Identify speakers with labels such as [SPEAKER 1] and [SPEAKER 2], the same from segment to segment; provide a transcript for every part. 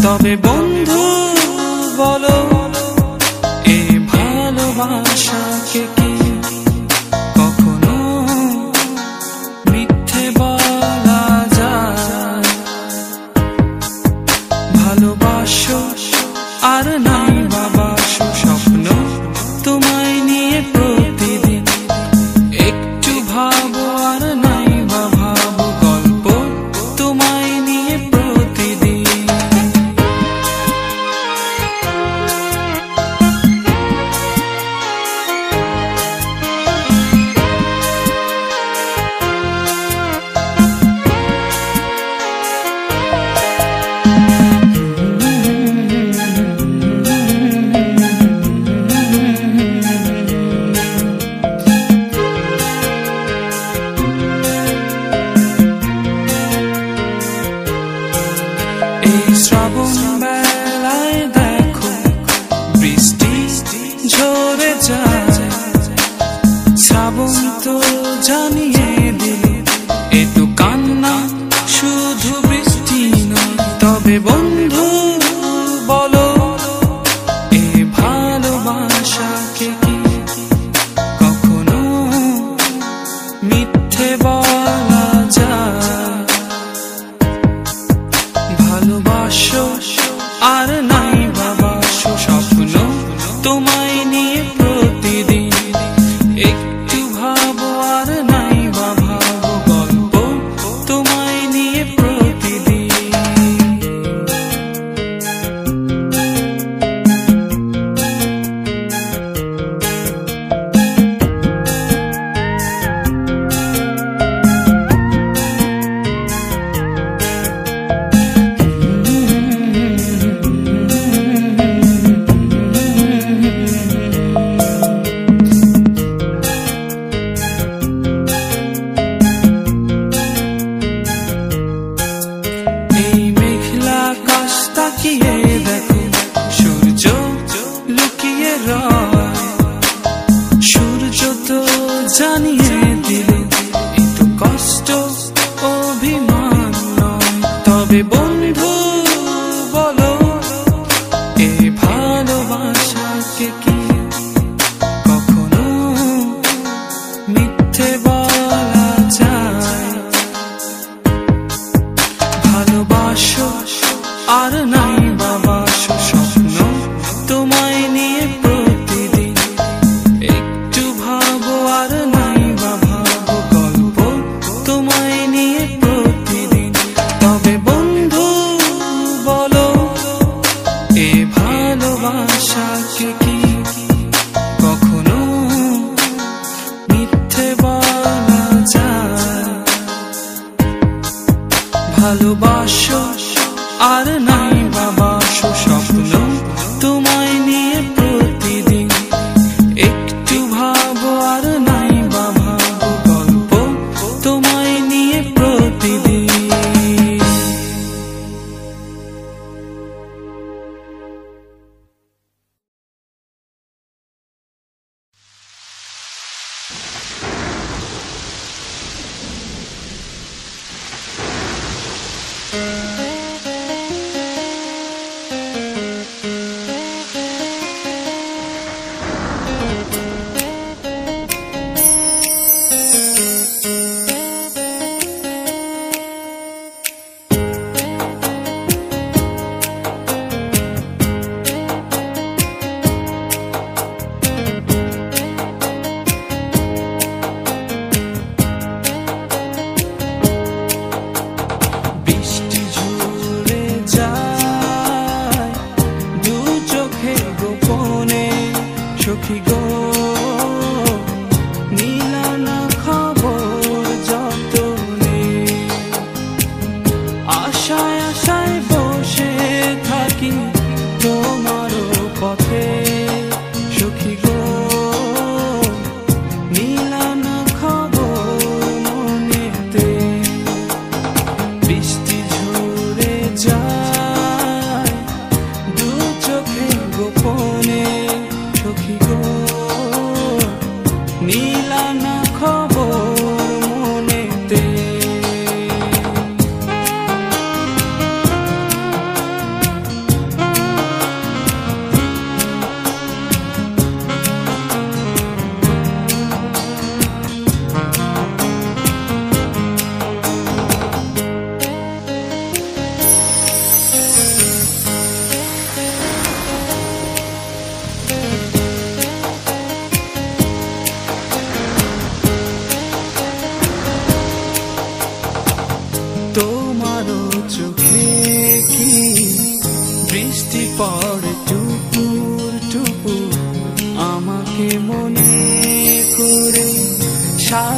[SPEAKER 1] তবে বন্ধু বলো এ ভালোবাসাকে কি কখনো মিথ্যে বলা যায়? ভালোবাসো আর নাই বাবাসো স্বপ্ন তোমায় নিয়ে প্রতিদিন, একটু ভাবো আর নাই বা ভাবো গল্প তোমায় নিয়ে প্রতিদিন। শ্রাবণ বেলায় দেখো বৃষ্টি ঝরে যায়, শ্রাবণ তো জানিয়ে দিল এ তো কান্না শুধু বৃষ্টি নয়। তবে বন্ধু বলো এ ভালোবাসাকে কি কখনো মিথ্যে বলা যায়? ভালোবাসো আর নাই বাবাসো স্বপ্ন তোমায় নিয়ে প্রতিদিন, একটু ভাবো আর নাই বা ভাবো গল্প তোমায় নিয়ে প্রতিদিন। তাকিয়ে দেখো সূর্য লুকিয়ে রয়, সূর্য তো জানিয়ে দিল এত কষ্ট অভিমান নয়। তবে বন্ধু বলো এ ভালোবাসাকে কি কখনো মিথ্যে বলা যায়? ভালোবাসো আর নাই বাবাসো স্বপ্ন তোমায় নিয়ে প্রতিদিন, একটু ভাবো আর নাই বা ভাবো গল্প তোমায় নিয়ে প্রতিদিন। তবে বন্ধু বলো এ ভালোবাসাকে কি কখনো মিথ্যে বলা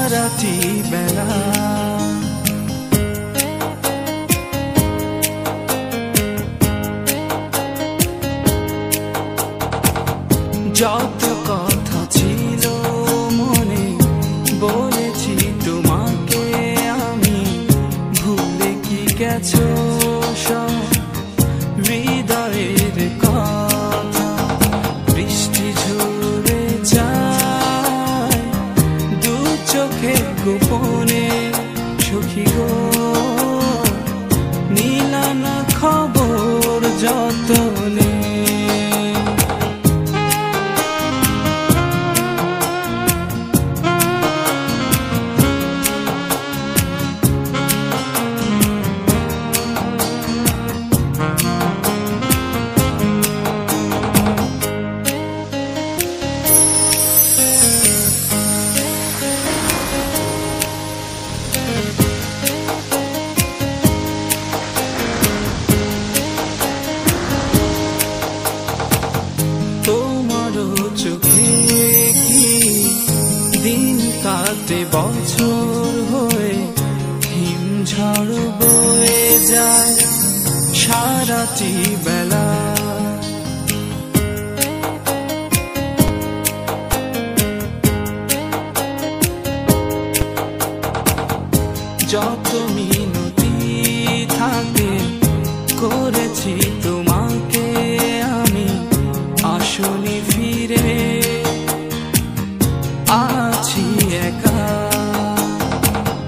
[SPEAKER 1] সারাটি বেলা যত কথা ছিল মনে বলেছি তোমাকে আমি, ভুলে কি গেছো সব হৃদয়ের কথা। বৃষ্টি ঝরে যায় দু চোখে গোপনে সখী গো, নিলা না খবর যতনে। চোখে কি দিন কাটে বছর হয়ে, হিমঝড় বয়ে যায় সারাটি বেলা। যত মিনতি থাকে করেছি তোমাকে আমি, আসনি ফিরে আছি একা।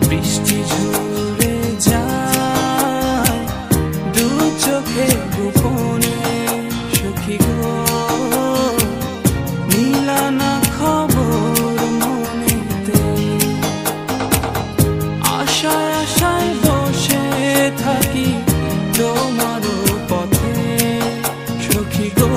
[SPEAKER 1] বৃষ্টি ঝরে যায় দু চোখে গোপনে সখী গো, নিলা না খবর মনেতে। আশায় আশায় বসে থাকি তোমারও পথে সখী গো,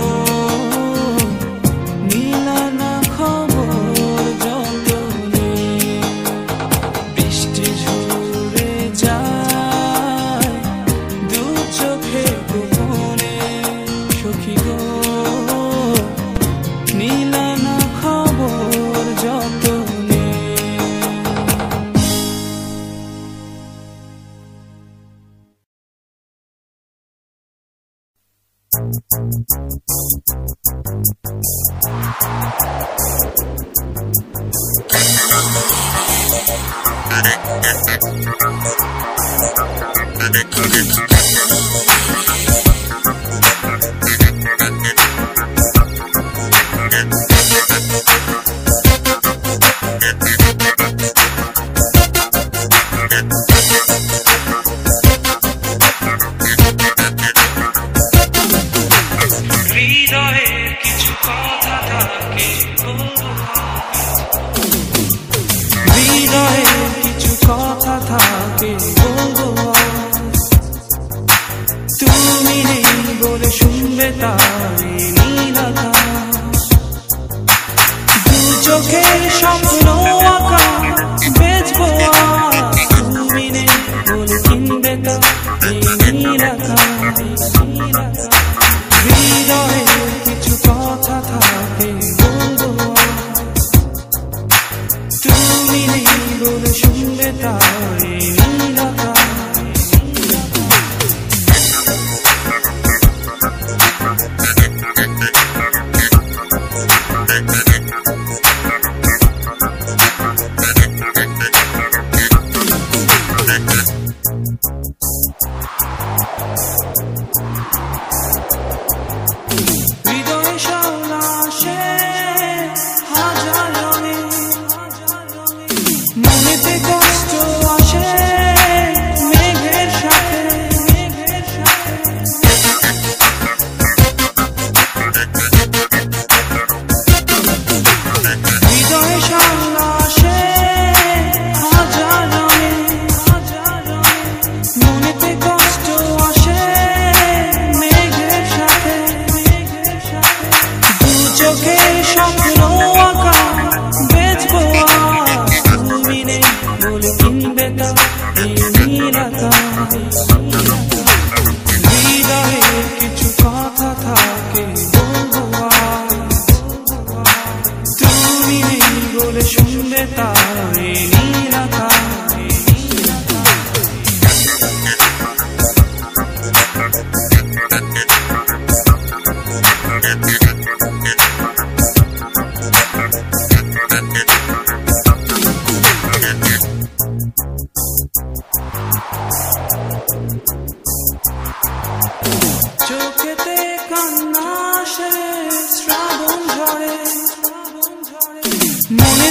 [SPEAKER 1] তুমি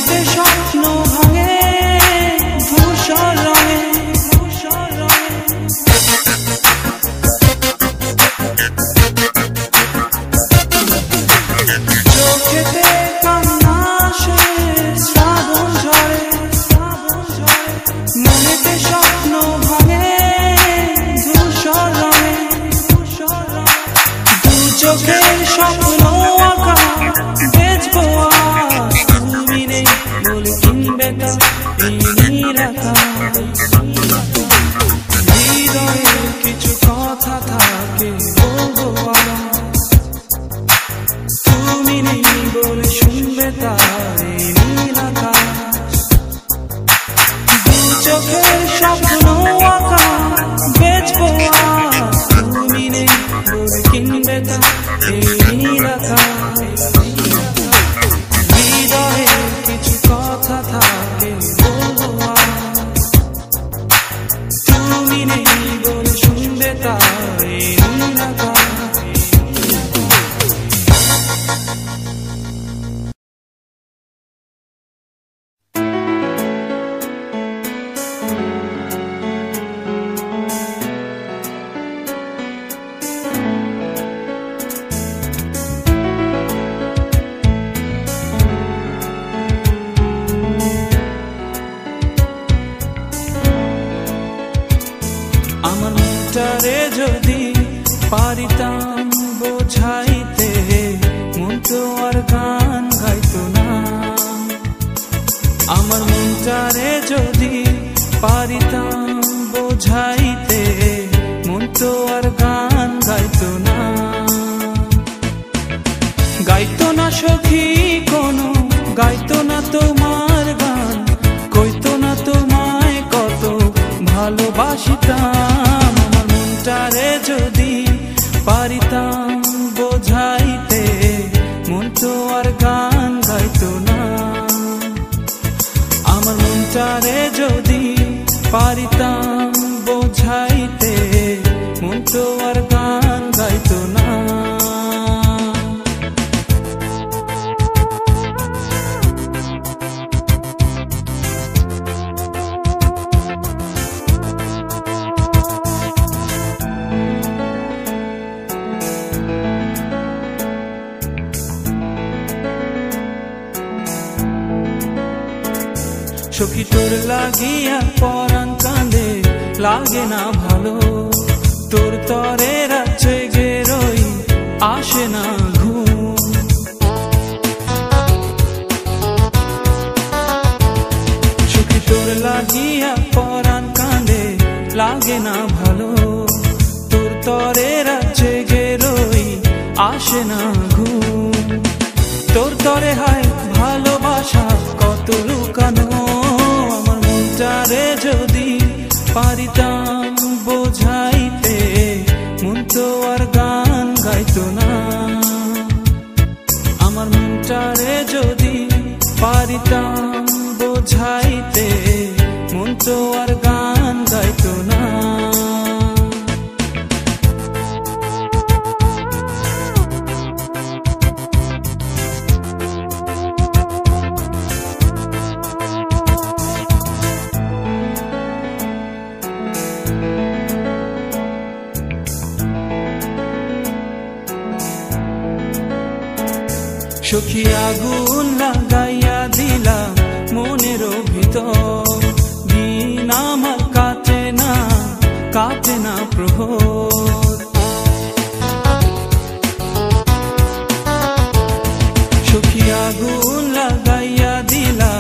[SPEAKER 1] মনেতে স্বপ্ন ভাঙে ধূসর রঙে চোখেতে কান্না আসে শ্রাবণ ঝরে মনেতে স্বপ্ন ভাঙে ধূসর রঙে দু চোখের স্বপ্ন আঁকা বেচবো আজ তুমি নেই বলে কিনবে তা এই নীল আকাশ হৃদয়ে কিছু কথা থাকে বলবো আজ তুমি নেই বলে শুনবে তা এই নীল আকাশ দু চোখের স্বপ্ন আঁকা বেচবো আজ তুমি নেই বলে কিনবে তা এই নীল আকাশ হৃদয়ে কিছু কথা থাকে বলবো আজ তুমি নেই বলে শুনবে তা এই নীল আকাশ আমার মনটারে যদি পারিতাম বোঝাইতে মন তো আর গান গাইতো না আমার মনটারে যদি পারিতাম বোঝাইতে মন তো আর গান গাইতো না গাইতো না সখী কোনো গাইতো না তোমার গান কইতো না তোমায় কত ভালোবাসিতাম আমার মনটারে যদি পারিতাম বোঝাইতে মন তো আর গান গাইতো না আমার মনটারে যদি পারিতাম বোঝাইতে মন তো আর গান গাইতো না সখী তোর লাগিয়া পরাণ কাঁদে লাগে না ভালো তোর তরে রাজ্যে গেরোই আসে না ঘুম সখী তোর লাগিয়া পরাণ কাঁদে লাগে না ভালো তোর তরে রাজ্যে গেরোই আসে না ঘুম তোর তরে হয় ভালোবাসা কত লুকানো আমার মনটারে যদি পারিতাম বোঝাইতে মন তো আর গান গাইতো না আমার মনটারে যদি পারিতাম বোঝাইতে মন তো আর গান গাইতো না সখী আগুন লাগাইয়া দিলা মনের ভিতর দিন আমার কাটে না প্রহর সখী আগুন লাগাইয়া দিলা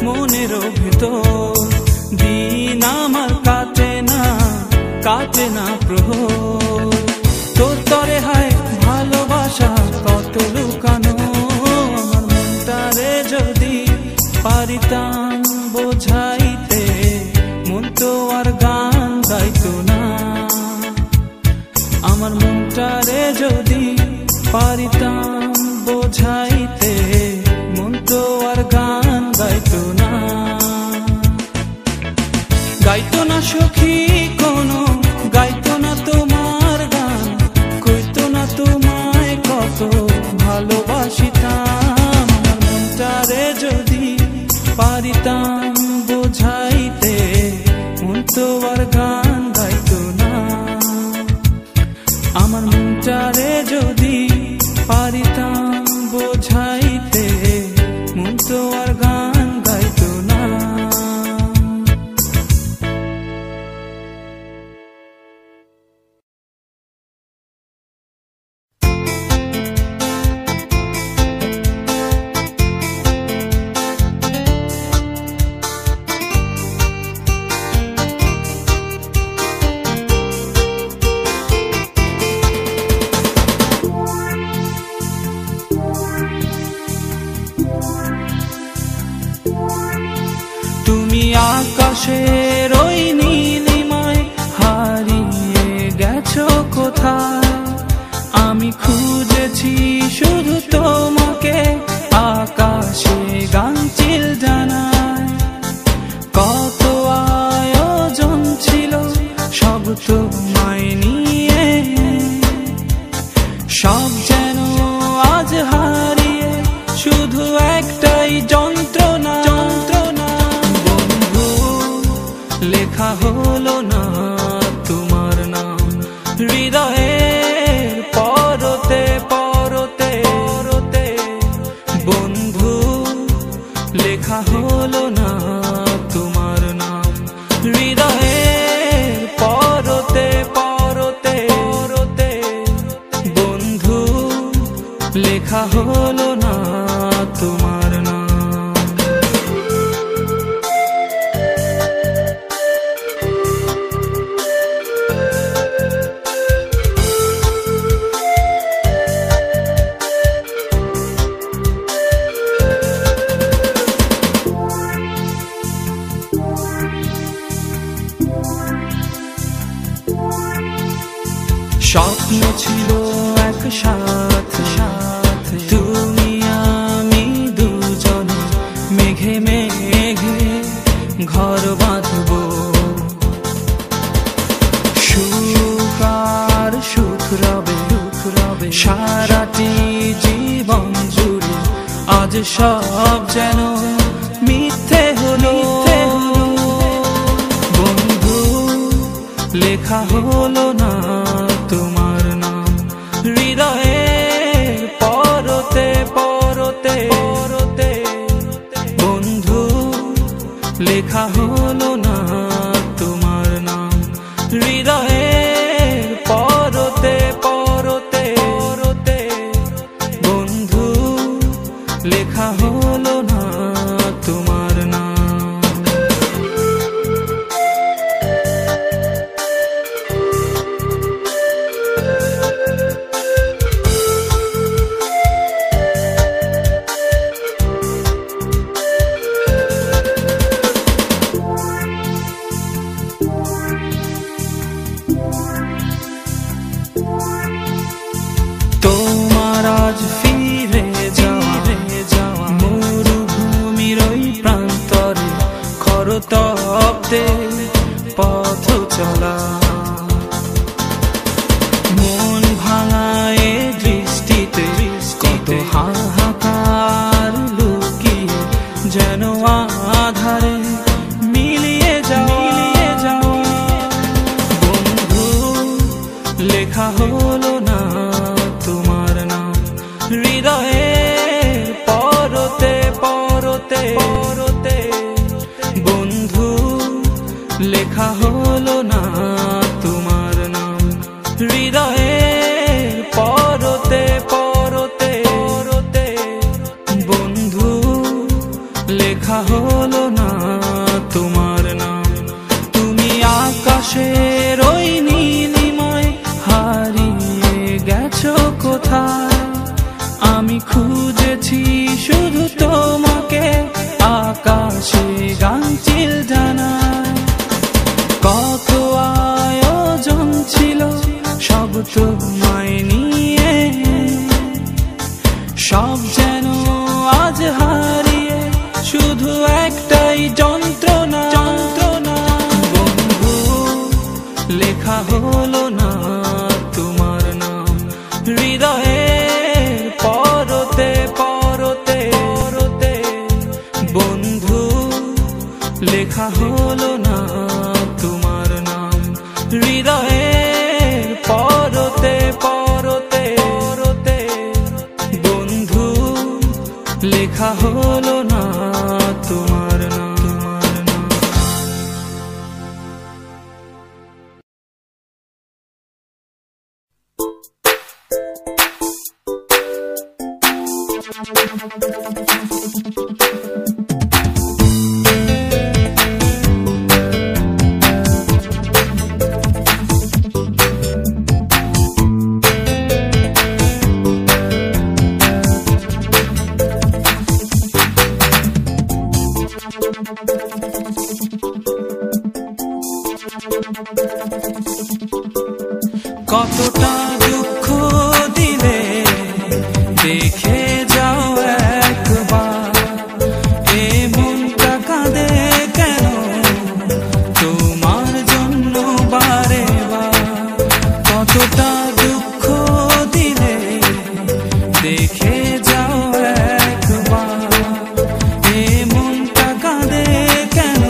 [SPEAKER 1] মনের ভিতর দিন আমার কাটে না প্রহর তোর তরে হয় ভালোবাসা কত লুকানো আমার মনটারে যদি পারিতাম বোঝাইতে মন তো আর গান গাইতো না আমার মনটারে যদি পারিতাম বোঝাইতে মন তো আর গান গাইতো না গাইতো না সখী কোনো গাইতো না তোমার গান কইতো না তোমায় কত ভালোবাসিতাম আমার মনটারে যদি তো আর গান গাইতো না। আমার মনটারে যদি পারিতাম বোঝাইতে, মন তো আর গান গাইতো না। তুমি আকাশের ওই নীলিমায় হারিয়ে গেছো কোথায়, আমি খুঁজেছি শুধু তোমাকে আকাশে গাঙচিল জানায়। কত আয়োজন ছিল সব তোমায় নিয়ে, সব যেন আজ হারিয়ে শুধু একটাই যন্ত্রণা। লেখা হলো না তোমার নাম হৃদয়ের পরতে পরতে পরতে, বন্ধু লেখা হলো না তোমার নাম হৃদয়ের পরতে পরতে পরতে, বন্ধু লেখা হলো না তোমার নাম। স্বপ্ন ছিল একসাথে তুমি আমি দুজনে, মেঘে মেঘে ঘর বাঁধবো। সুখ আর সুখ রবে সারাটি জীবন জুড়ে, আজ সব যেন মিথ্যে হলো। বন্ধু লেখা হলো না তোমার নাম হৃদয়ের পরতে পরতে পরতে, বন্ধু লেখা হলো না তোমার নাম হৃদয়ের পরতে পরতে পরতে, বন্ধু লেখা হলো না তোমার নাম। তোমার আজ ফিরে যাওয়া মরুভূমির ওই প্রান্তরে, খরতপ্তে পথ চলা, মন ভাঙায় দৃষ্টিতে কত হাহাকার লুকিয়ে, যেন আধারে মিলিয়ে যাওয়া। বন্ধু লেখা হলো না তোমার নাম হৃদয়ের পরতে পরতে পরতে, বন্ধু লেখা হলো না তোমার নাম হৃদয়ের পরতে পরতে পরতে, বন্ধু লেখা হলো না তোমার নাম। তুমি আকাশের ওই নীলিমায় হারিয়ে গেছো কোথায়, আমি খুঁজেছি শুধু তোমাকে আকাশে গাঙচিল জানায়। কত আয়োজন ছিল সব তোমায় নিয়ে, সব যেন আজ হারিয়ে শুধু একটাই যন্ত্রণা। বন্ধু লেখা হলো না তোমার নাম হৃদয়ের পরতে পরতে পরতে, বন্ধু লেখা হলো না তোমার হৃদয়ের পরতে পরতে পরতে বন্ধু লেখা হলো না তোমার নাম। কতটা দুঃখ দিলে দেখে যাও একবার, এ মনটা কাঁদে কেন তোমার জন্য বারে বার। কতটা দুঃখ দিলে দেখে যাও একবার, এ মনটা কাঁদে কেন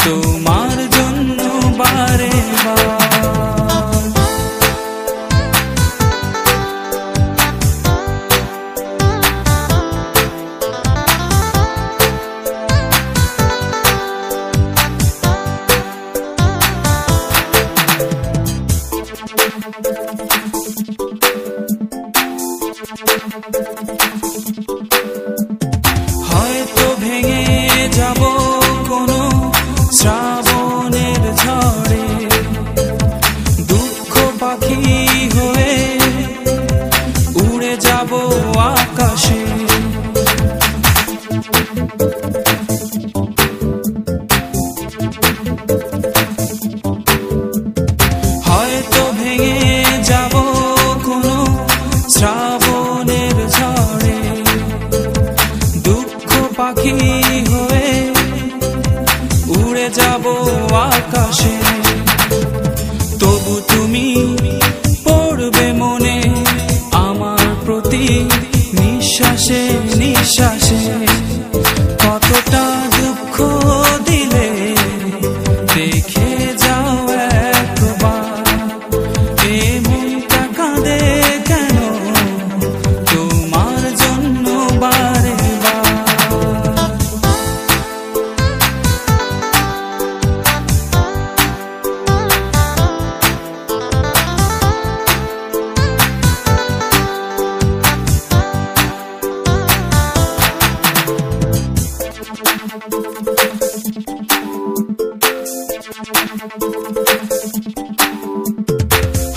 [SPEAKER 1] তোমার জন্য বারে বার। হয়তো ভেঙে যাব কোনো শ্রাবণের ঝড়ে, দুঃখ পাখি হয়ে উড়ে যাব আকাশে। হয়তো ভেঙে যাব কোনো শ্রাবণের ঝড়ে, দুঃখ পাখি হয়ে উড়ে যাব আকাশে। তবু তুমি পড়বে মনে আমার প্রতি নিঃশ্বাসে নিঃশ্বাসে। কতটা দুঃখ দিলে দেখে যাও একবার, এ মনটা কাঁদে কেন তোমার জন্য বারে বার।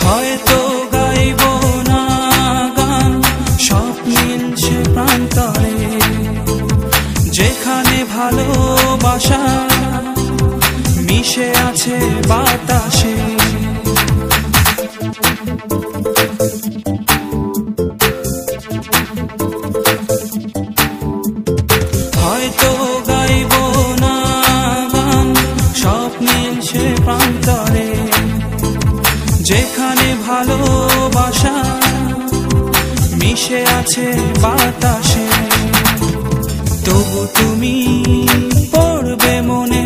[SPEAKER 1] হয়তো গাইব না গান স্বপ্নিল সে প্রান্তরে, যেখানে ভালোবাসা মিশে আছে বাতাসে। হয়তো গাইব না গান স্বপ্নিল সে প্রান্তরে, যেখানে ভালোবাসা মিশে আছে বাতাসে। তবু তুমি পড়বে মনে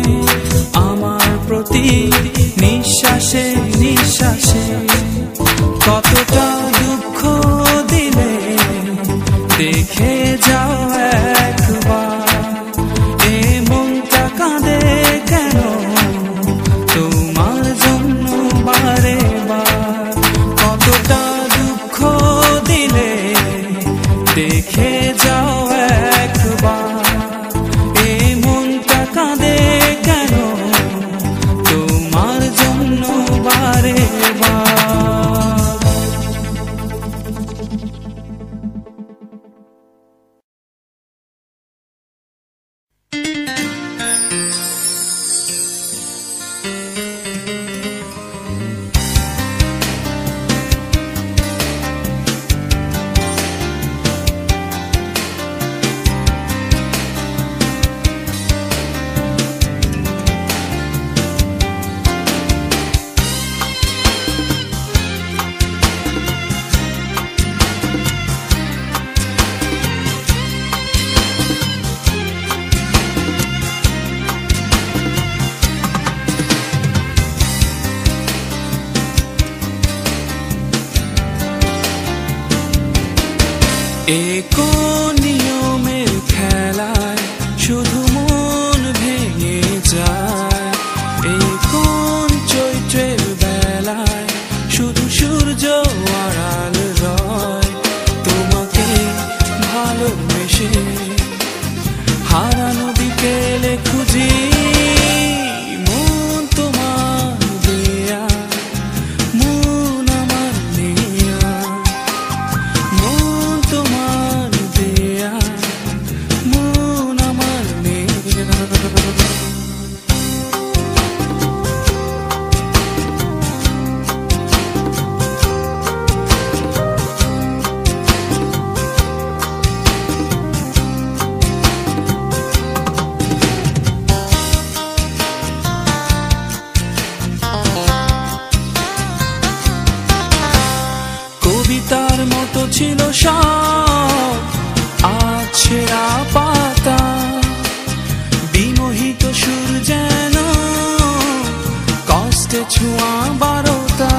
[SPEAKER 1] আমার প্রতি নিঃশ্বাসে নিঃশ্বাসে। কতটা দুঃখ দিলে দেখে যাও একবার, এ মনটা কাঁদে কেন তোমার জন্য বারে বার। কতটা দুঃখ দিলে দেখে যাও একবার, এ মন এ কোন নিয়মের খেলায় শুধু মন ভেঙে যায়, এই কোন চৈত্রের বেলায় শুধু সূর্য আড়াল রয়। তোমাকে ভালোবেসে হারানো বিকেলে খুঁজি মন তোমার দেয়া, মন আমার নেয়া, মন তোমার দেয়া, মন আমার নেয়া। কবিতার মতো ছিল সব আজ ছেঁড়া পাতা, বিমোহিত সুর যেন কষ্টে ছোঁয়া বারতা।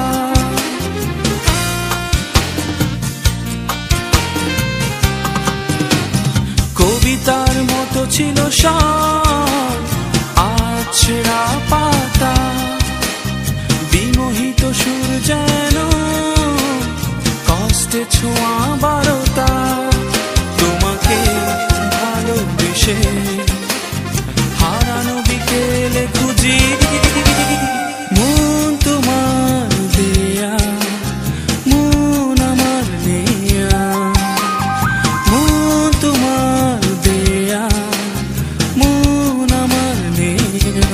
[SPEAKER 1] কবিতার মতো ছিল সব আজ ছেঁড়া পাতা, বিমোহিত সুর যেন কষ্টে ছোঁয়া বারতা। তোমাকে ভালোবেসে হারানো বিকেলে খুঁজি মন তোমার দেয়া, মন আমার নেয়া, মন তোমার দেয়া, মন আমার নেয়া।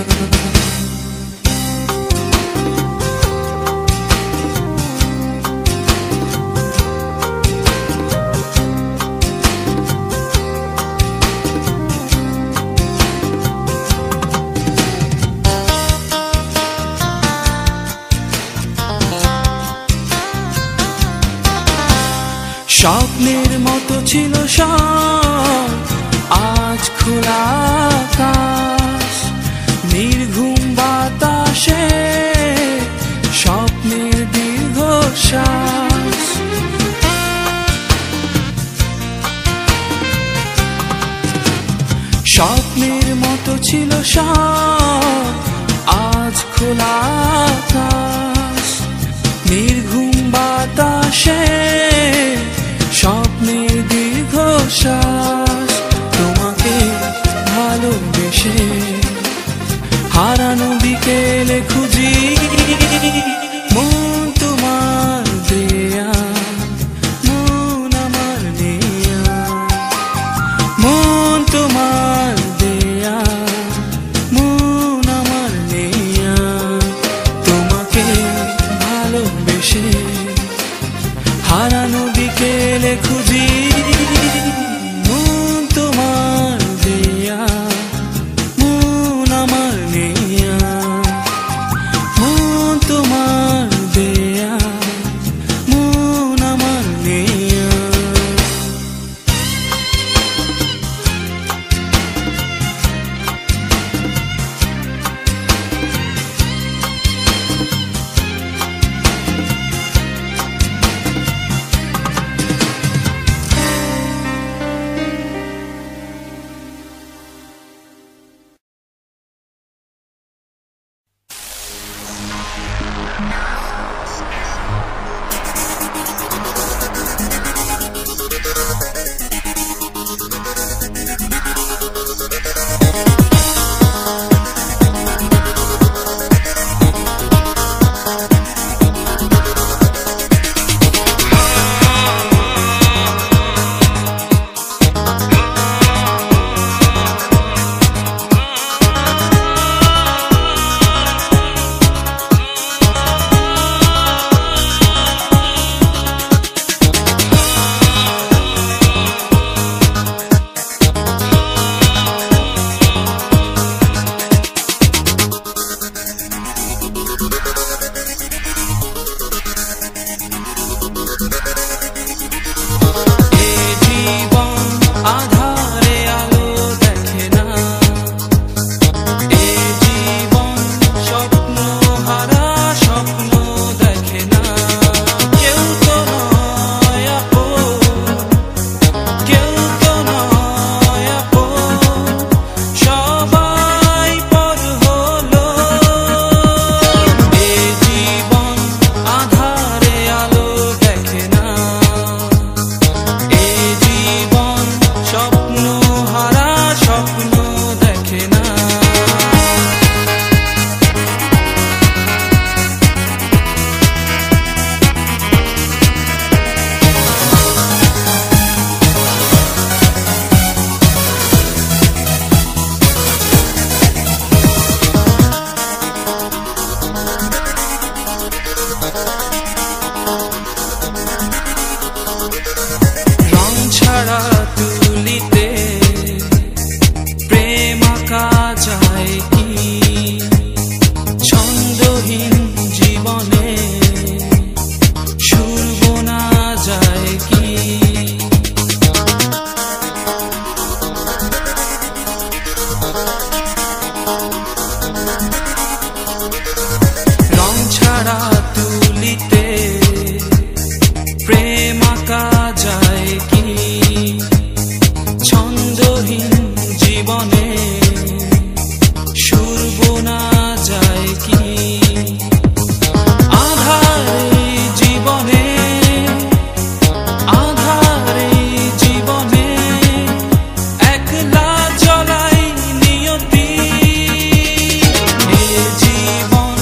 [SPEAKER 1] স্বপ্নের মতো ছিল সব আজ খোলা আকাশ, নির্ঘুম বাতাসে স্বপ্নের দীর্ঘশ্বাস। স্বপ্নের মতো ছিল সব আজ খোলা আকাশ, নির্ঘুম বাতাসে স্বপ্নের দীর্ঘশ্বাস। তোমাকে ভালোবেসে হারানো বিকেলে খুঁজি মন তোমার দেয়া, মন আমার নেয়া, মন তোমার দেয়া, মন আমার নেয়া। তোমাকে ভালোবেসে হারানো বিকেলে খুঁজি মন তোমার দেয়া, মন আমার নেয়া, মন তোমার দেয়া। রং ছাড়া তুলিতে প্রেম আঁকা যায় কি? ছন্দহীন জীবনে সুর বোনা যায় কি? আধারে জীবনে একলা জ্বলাই নিয়তি। এ জীবন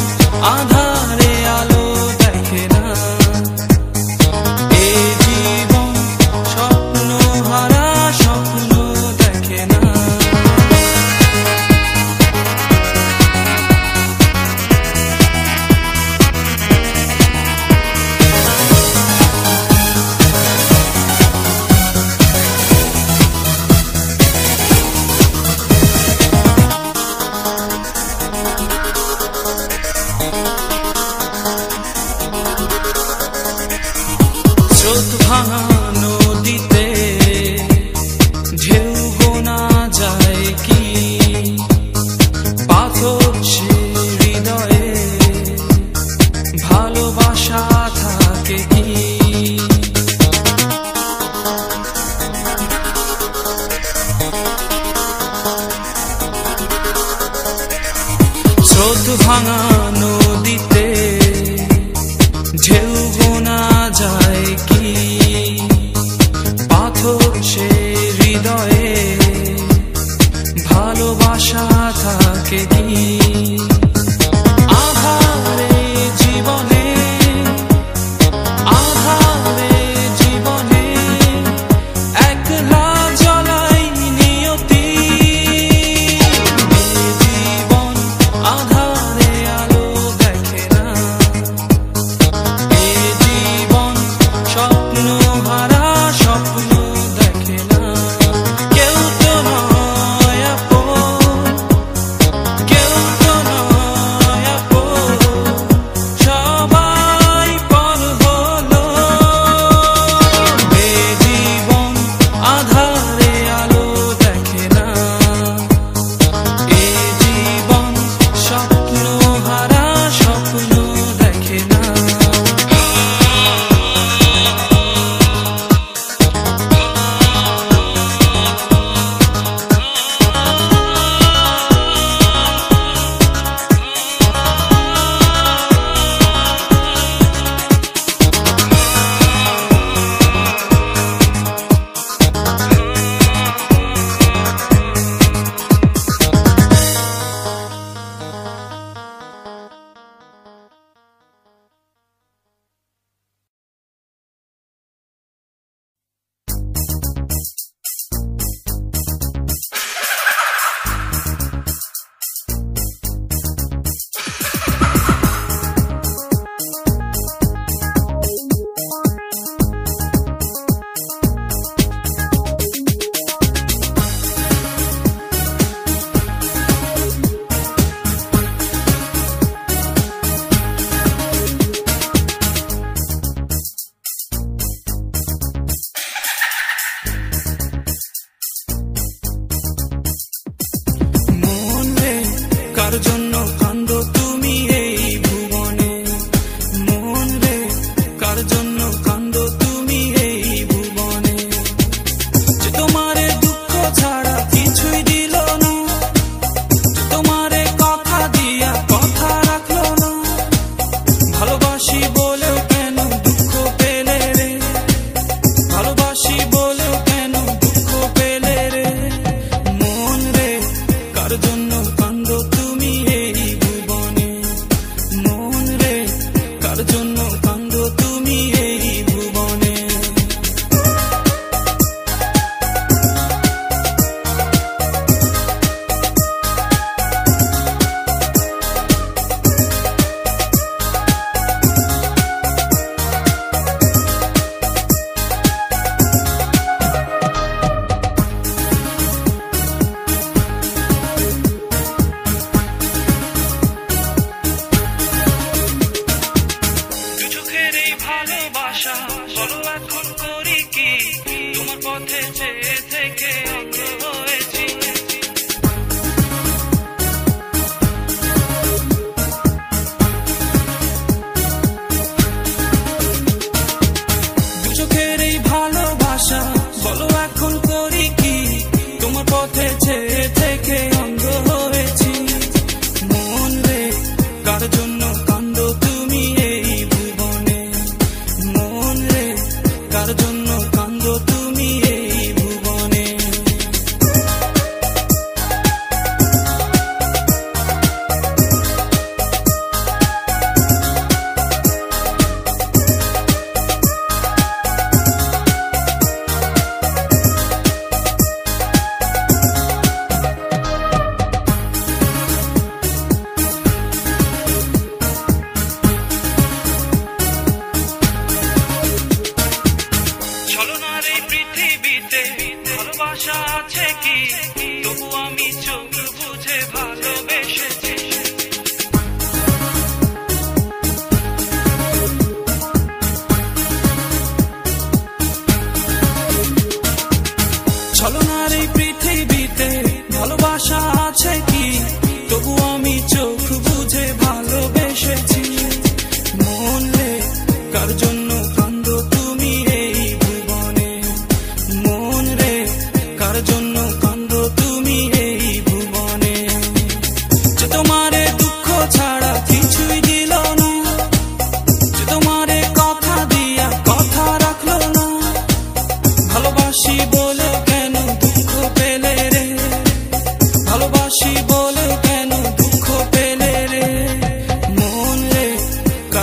[SPEAKER 1] আধারে আলো দেখে না, এ জীবন স্বপ্ন হারা স্বপ্ন দেখে না। স্রোত ভাঙা নদীতে ঢেউ গোনা যায় কি? পাথর সে হৃদয়ে ভালোবাসা থাকে কি? স্রোত ভাঙা নদীতে ঢেউ গোনা যায় কি? পাথর সে হৃদয়ে ভালোবাসা থাকে কি? আধারে জীবনে একলা জ্বলাই নিয়তি। এ জীবন আধারে আলো দেখে না।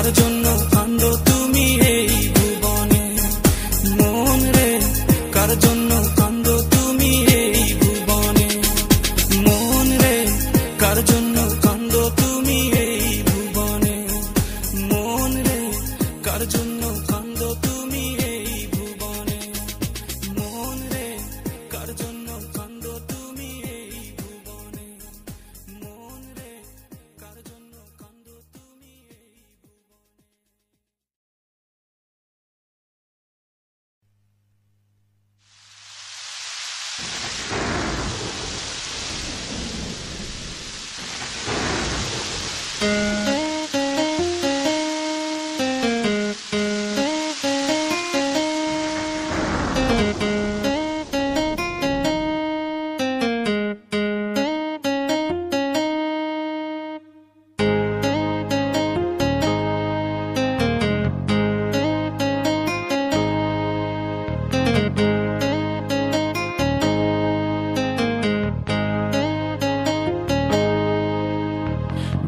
[SPEAKER 1] কার জন্য কান্দো তুমি এই ভুবনে, মন রে কার জন্য কান্দো তুমি এই ভুবনে, মন রে কার জন্য কান্দো তুমি এই ভুবনে, মন রে কার জন্য কান্দো তুমি এই ভুবনে, মন রে কার জন্য কান্দো তুমি এই ভুবনে, মন রে কার জন্য কান্দো তুমি এই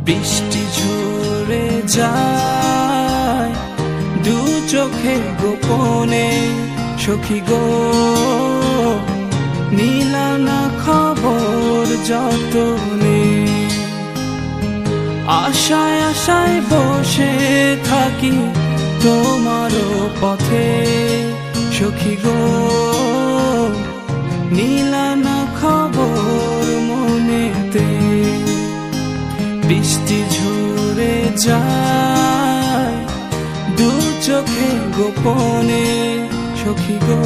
[SPEAKER 1] বৃষ্টি ঝরে যায় দু চোখে গোপনে, সখী গো নিলা না খবর যতনে, আশায় আশায় বসে থাকি তোমারও পথে, সখী গো নিলা না খবর মনেতে, বৃষ্টি ঝরে যায় দু চোখে গোপনে, সখী গো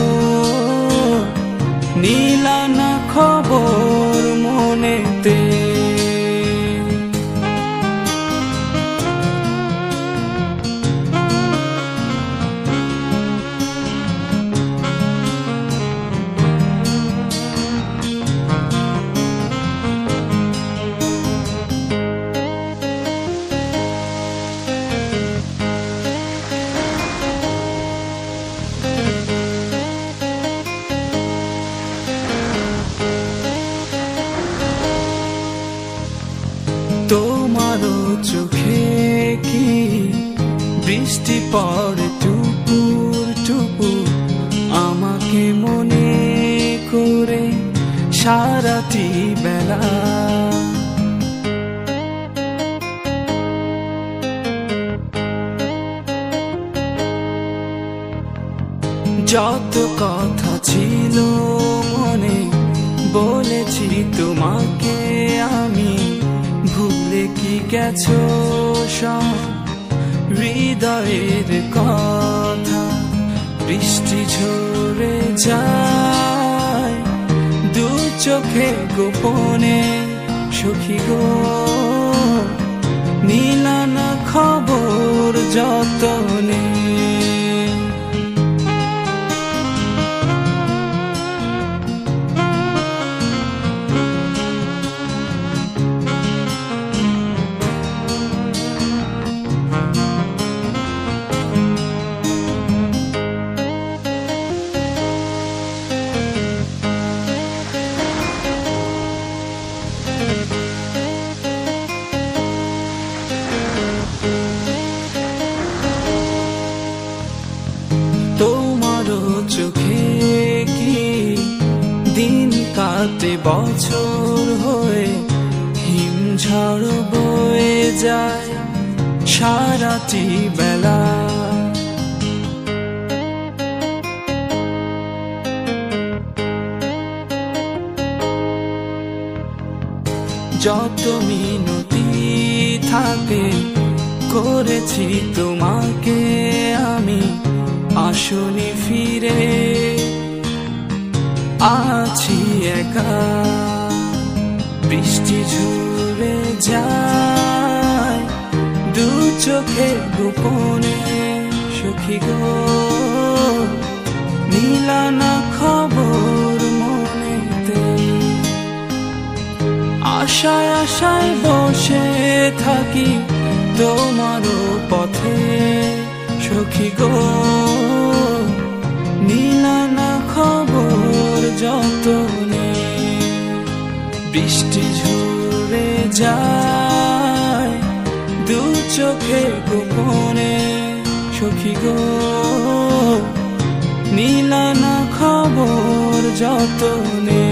[SPEAKER 1] নিলা না খবর মনেতে। তোমারও চোখে কি বৃষ্টি পড়ে টুপুর টুপুর, আমাকে মনে করে সারাটি বেলা, যত কথা ছিল মনে বলেছি তোমাকে আমি, ভুলে কি গেছো সব হৃদয়ের কথা, বৃষ্টি ঝরে যায় দু চোখে গোপনে, সখী গো নিলা না খবর যতনে। তোমারও চোখে কি দিন কাটে বছর হয়ে, হিমঝড় বয়ে যায় সারাটি বেলা, যত মিনতি থাকে করেছি তোমাকে আমি, আসনি ফিরে আছি একা, বৃষ্টি ঝরে যায় দু চোখে গোপনে, সখী গো নিলা না খবর মনেতে, আশায় আশায় বসে থাকি তোমারও পথে, সখী গো নিলা না খবর যতনে, বৃষ্টি ঝরে যায় দু চোখে গোপনে সখী গো নিলানা খবর যতনে